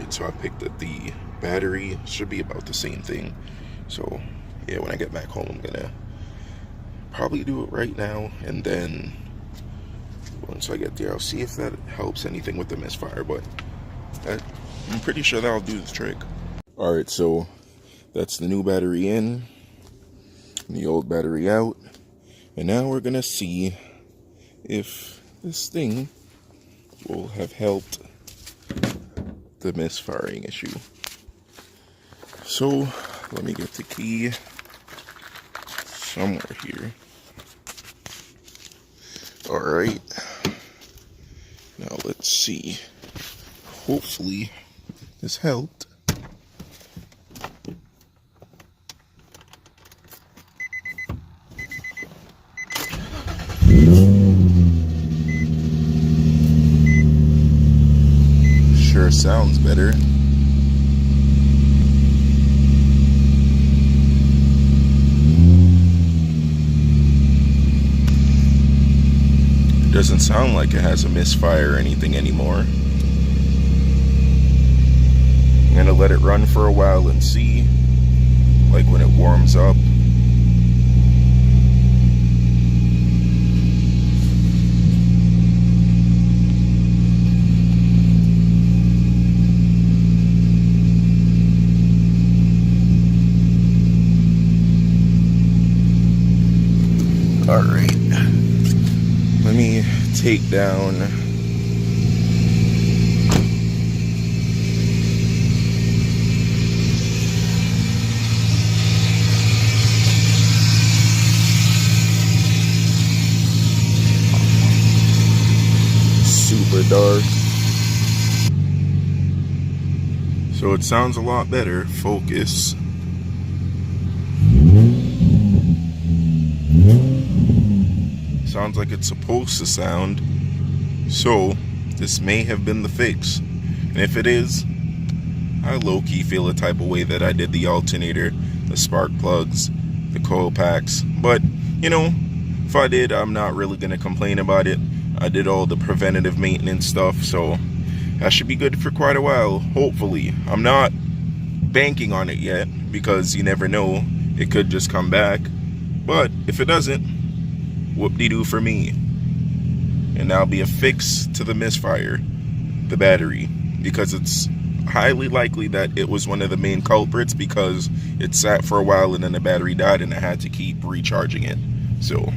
Alright, so I picked up the battery. Should be about the same thing. So yeah, when I get back home, I'm gonna probably do it right now, and then once I get there, I'll see if that helps anything with the misfire, but I'm pretty sure that'll do the trick. Alright, so that's the new battery in, and the old battery out, and now we're gonna see if this thing will have helped the misfiring issue. So let me get the key somewhere here. Alright, now let's see. Hopefully this helped. Sure sounds better. Doesn't sound like it has a misfire or anything anymore. I'm gonna let it run for a while and see, like when it warms up. All right. Let me take down super dark. So it sounds a lot better. Focus. Sounds like it's supposed to sound. So this may have been the fix, and if it is, I low-key feel a type of way that I did the alternator, the spark plugs, the coil packs, but you know, if I did, I'm not really gonna complain about it. I did all the preventative maintenance stuff, so that should be good for quite a while, hopefully. I'm not banking on it yet, because you never know, it could just come back, but if it doesn't, whoop-de-doo for me. And that'll be a fix to the misfire, the battery, because it's highly likely that it was one of the main culprits, because it sat for a while and then the battery died and I had to keep recharging it. So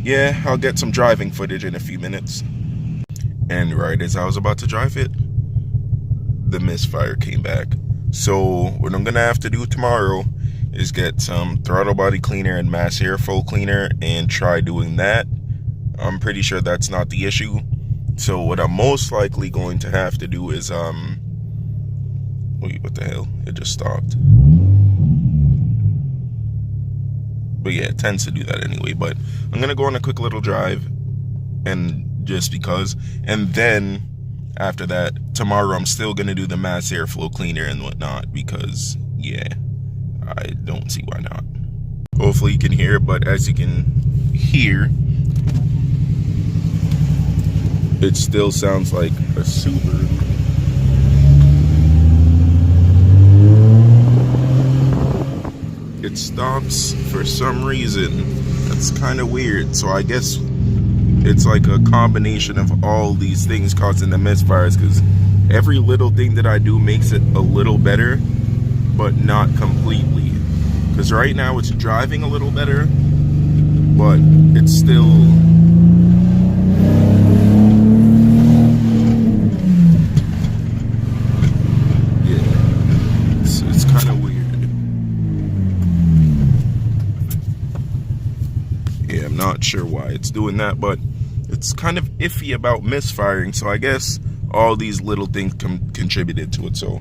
yeah, I'll get some driving footage in a few minutes. And right as I was about to drive it, the misfire came back. So what I'm gonna have to do tomorrow is get some throttle body cleaner and mass airflow cleaner and try doing that. I'm pretty sure that's not the issue. So what I'm most likely going to have to do is wait, what the hell? It just stopped. But yeah, it tends to do that anyway. But I'm gonna go on a quick little drive, and just because, and then after that, tomorrow I'm still gonna do the mass airflow cleaner and whatnot, because yeah, I don't see why not. Hopefully you can hear, but as you can hear, it still sounds like a Subaru. It stops for some reason. That's kind of weird. So I guess it's like a combination of all these things causing the misfires, because every little thing that I do makes it a little better, but not completely. Because right now it's driving a little better, but it's still, yeah, it's kind of weird. Yeah, I'm not sure why it's doing that, but it's kind of iffy about misfiring, so I guess all these little things contributed to it. So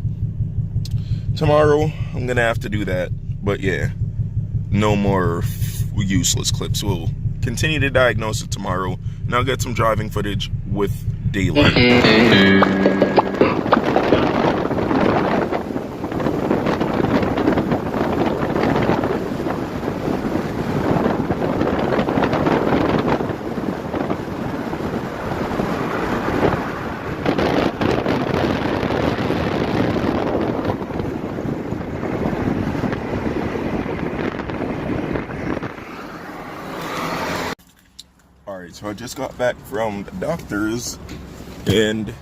tomorrow I'm gonna have to do that, but yeah, no more useless clips. We'll continue to diagnose it tomorrow, and I'll get some driving footage with daylight. So I just got back from the doctor's and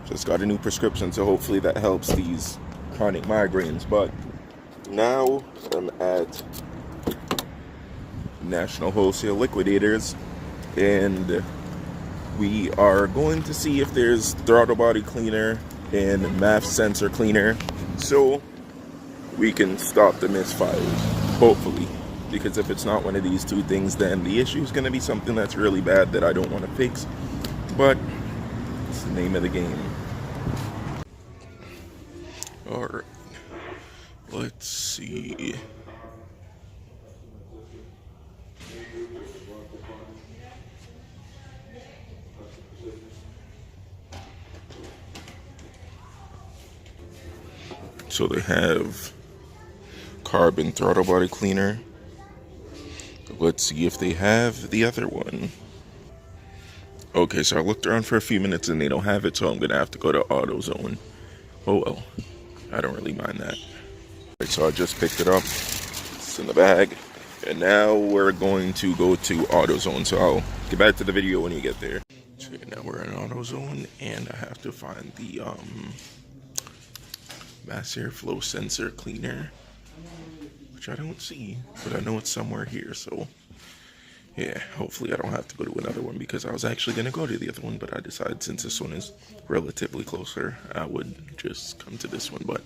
just got a new prescription, so hopefully that helps these chronic migraines. But now I'm at National Wholesale Liquidators, and we are going to see if there's throttle body cleaner and MAF sensor cleaner, so we can stop the misfires, hopefully. Because if it's not one of these two things, then the issue is going to be something that's really bad that I don't want to fix. But it's the name of the game. Alright, let's see. So they have carbon throttle body cleaner. Let's see if they have the other one. Okay, so I looked around for a few minutes and they don't have it, so I'm gonna have to go to AutoZone. Oh well, I don't really mind that. Right, so I just picked it up. It's in the bag, and now we're going to go to AutoZone. So I'll get back to the video when you get there. So now we're in AutoZone, and I have to find the mass airflow sensor cleaner, which I don't see, but I know it's somewhere here. So yeah, hopefully I don't have to go to another one, because I was actually going to go to the other one, but I decided since this one is relatively closer, I would just come to this one. But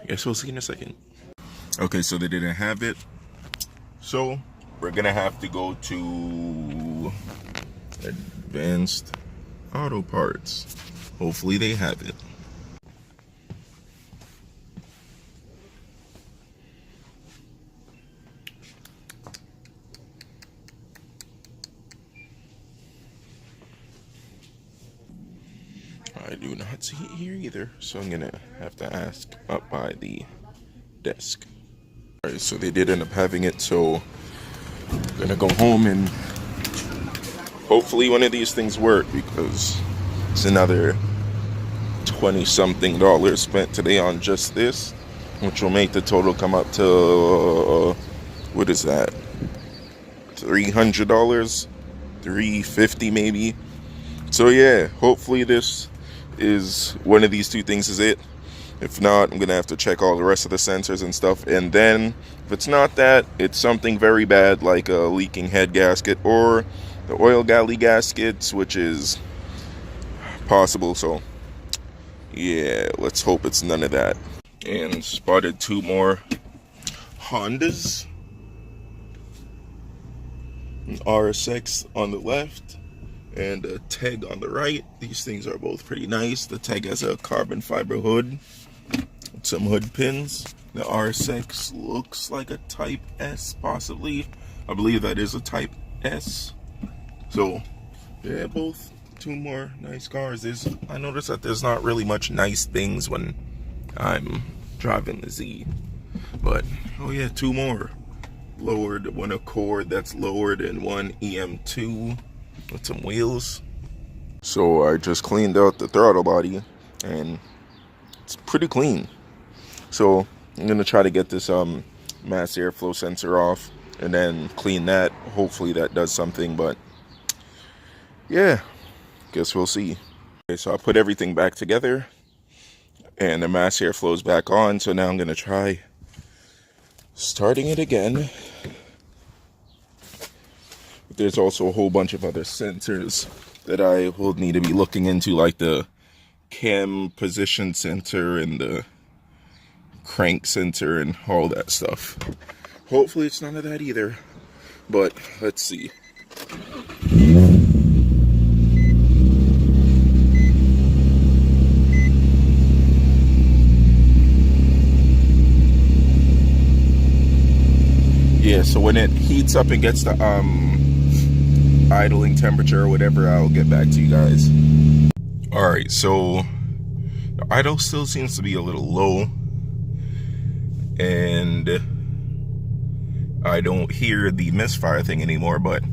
I guess we'll see in a second. Okay, so they didn't have it, so we're going to have to go to Advanced Auto Parts. Hopefully they have it. I do not see it here either, so I'm gonna have to ask up by the desk. Alright, so they did end up having it, so I'm gonna go home and hopefully one of these things work, because it's another $20-something spent today on just this, which will make the total come up to what is that, $300, $350 maybe. So yeah, hopefully this is one of these two things is it. If not, I'm gonna have to check all the rest of the sensors and stuff, and then if it's not that, it's something very bad like a leaking head gasket or the oil galley gaskets, which is possible. So yeah, let's hope it's none of that. And spotted two more Hondas, an RSX on the left and a Teg on the right. These things are both pretty nice. The Teg has a carbon fiber hood with some hood pins. The RSX looks like a Type S, possibly. I believe that is a Type S. So yeah, both two more nice cars. I noticed that there's not really much nice things when I'm driving the Z, but oh yeah, two more lowered, one Accord that's lowered and one EM2 with some wheels. So I just cleaned out the throttle body and it's pretty clean. So I'm gonna try to get this mass airflow sensor off and then clean that. Hopefully that does something, but yeah, guess we'll see. Okay, so I put everything back together and the mass airflow is back on. So now I'm gonna try starting it again. There's also a whole bunch of other sensors that I will need to be looking into, like the cam position sensor and the crank sensor and all that stuff. Hopefully it's none of that either, but let's see. Yeah, so when it heats up and gets the idling temperature or whatever, I'll get back to you guys. Alright, so the idle still seems to be a little low, and I don't hear the misfire thing anymore. But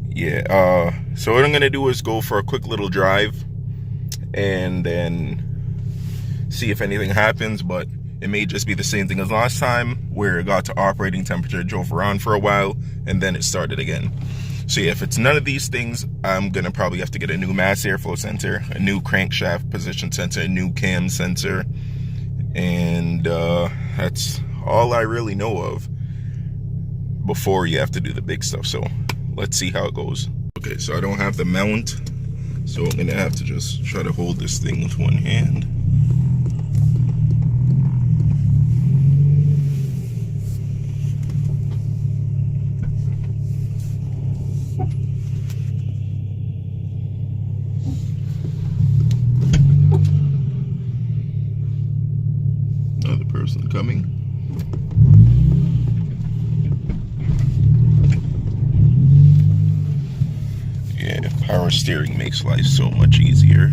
yeah, so what I'm gonna do is go for a quick little drive and then see if anything happens. But it may just be the same thing as last time, where it got to operating temperature, drove around for a while, and then it started again. So yeah, if it's none of these things, I'm gonna probably have to get a new mass airflow sensor, a new crankshaft position sensor, a new cam sensor, and that's all I really know of before you have to do the big stuff. So let's see how it goes. Okay, so I don't have the mount, so I'm gonna have to just try to hold this thing with one hand. Another person coming. Yeah, power steering makes life so much easier.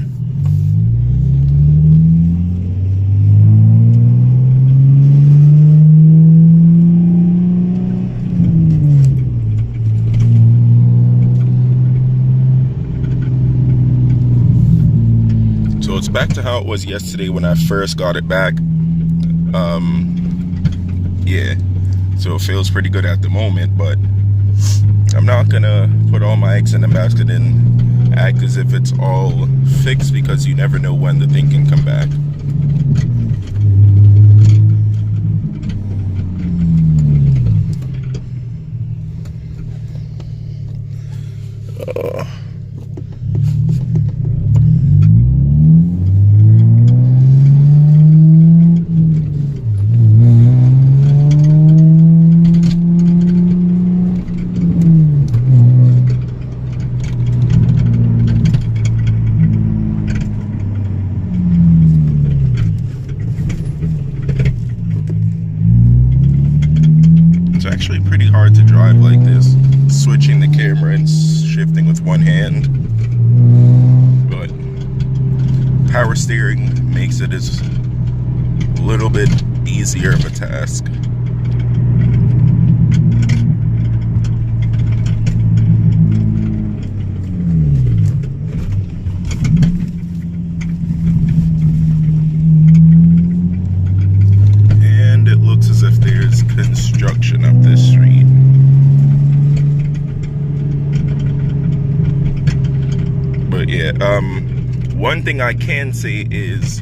So it's back to how it was yesterday when I first got it back. Yeah, so it feels pretty good at the moment, but I'm not gonna put all my eggs in the basket and act as if it's all fixed, because you never know when the thing can come back. Actually pretty hard to drive like this, switching the camera and shifting with one hand, but power steering makes it as a little bit easier of a task. And it looks as if there's construction up this street. But yeah, one thing I can say is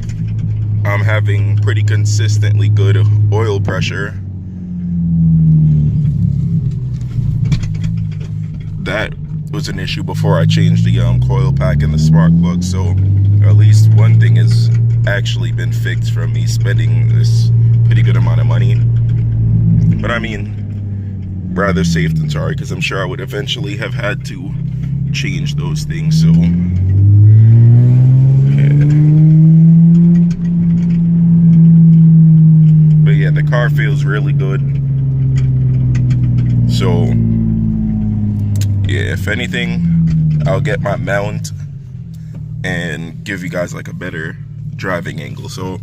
I'm having pretty consistently good oil pressure. That was an issue before I changed the coil pack and the spark plug, so at least one thing has actually been fixed from me spending this pretty good amount of money. But I mean, rather safe than sorry, because I'm sure I would eventually have had to change those things. So yeah. But yeah, the car feels really good. So yeah, if anything, I'll get my mount and give you guys like a better driving angle. So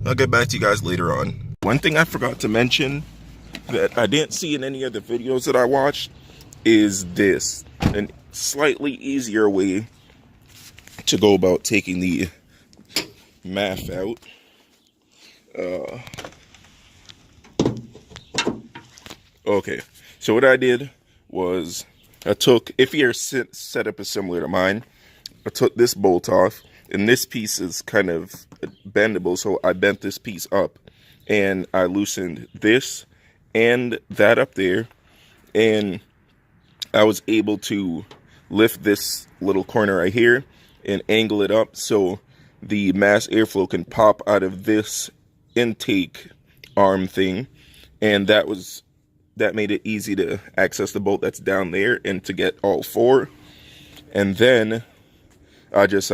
I'll get back to you guys later on. One thing I forgot to mention that I didn't see in any of the videos that I watched is this, a slightly easier way to go about taking the MAF out. Okay, so what I did was I took, if your setup is similar to mine, I took this bolt off, and this piece is kind of bendable, so I bent this piece up and I loosened this and that up there, and I was able to lift this little corner right here and angle it up so the mass airflow can pop out of this intake arm thing, and that made it easy to access the bolt that's down there and to get all four. And then I just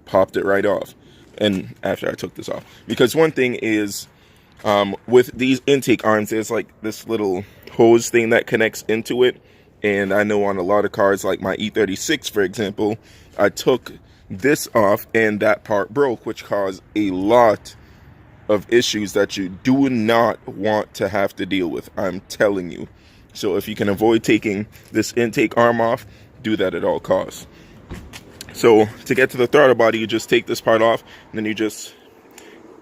popped it right off, and after I took this off, because one thing is with these intake arms, there's like this little hose thing that connects into it, and I know on a lot of cars like my E36 for example, I took this off and that part broke, which caused a lot of issues that you do not want to have to deal with, I'm telling you. So if you can avoid taking this intake arm off, do that at all costs. So to get to the throttle body, you just take this part off, and then you just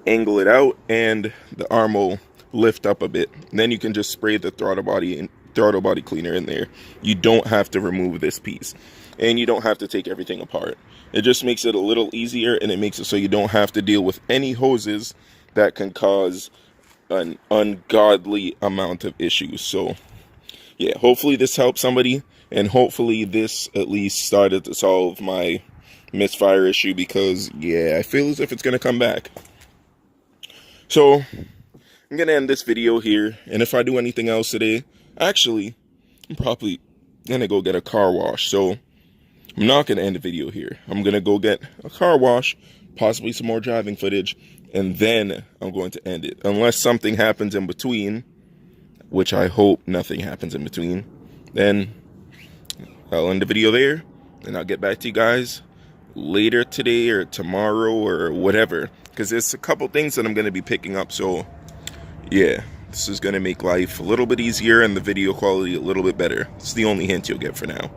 angle it out, and the arm will lift up a bit. And then you can just spray the throttle body throttle body cleaner in there, you don't have to remove this piece, and you don't have to take everything apart. It just makes it a little easier, and it makes it so you don't have to deal with any hoses that can cause an ungodly amount of issues. So yeah, hopefully this helped somebody, and hopefully this at least started to solve my misfire issue, because yeah, I feel as if it's gonna come back. So I'm gonna end this video here, and if I do anything else today, actually I'm probably gonna go get a car wash. So I'm not gonna end the video here. I'm gonna go get a car wash, possibly some more driving footage, and then I'm going to end it, unless something happens in between, which I hope nothing happens in between. Then I'll end the video there, and I'll get back to you guys later today or tomorrow or whatever, because there's a couple things that I'm going to be picking up. So yeah, this is going to make life a little bit easier and the video quality a little bit better. It's the only hint you'll get for now.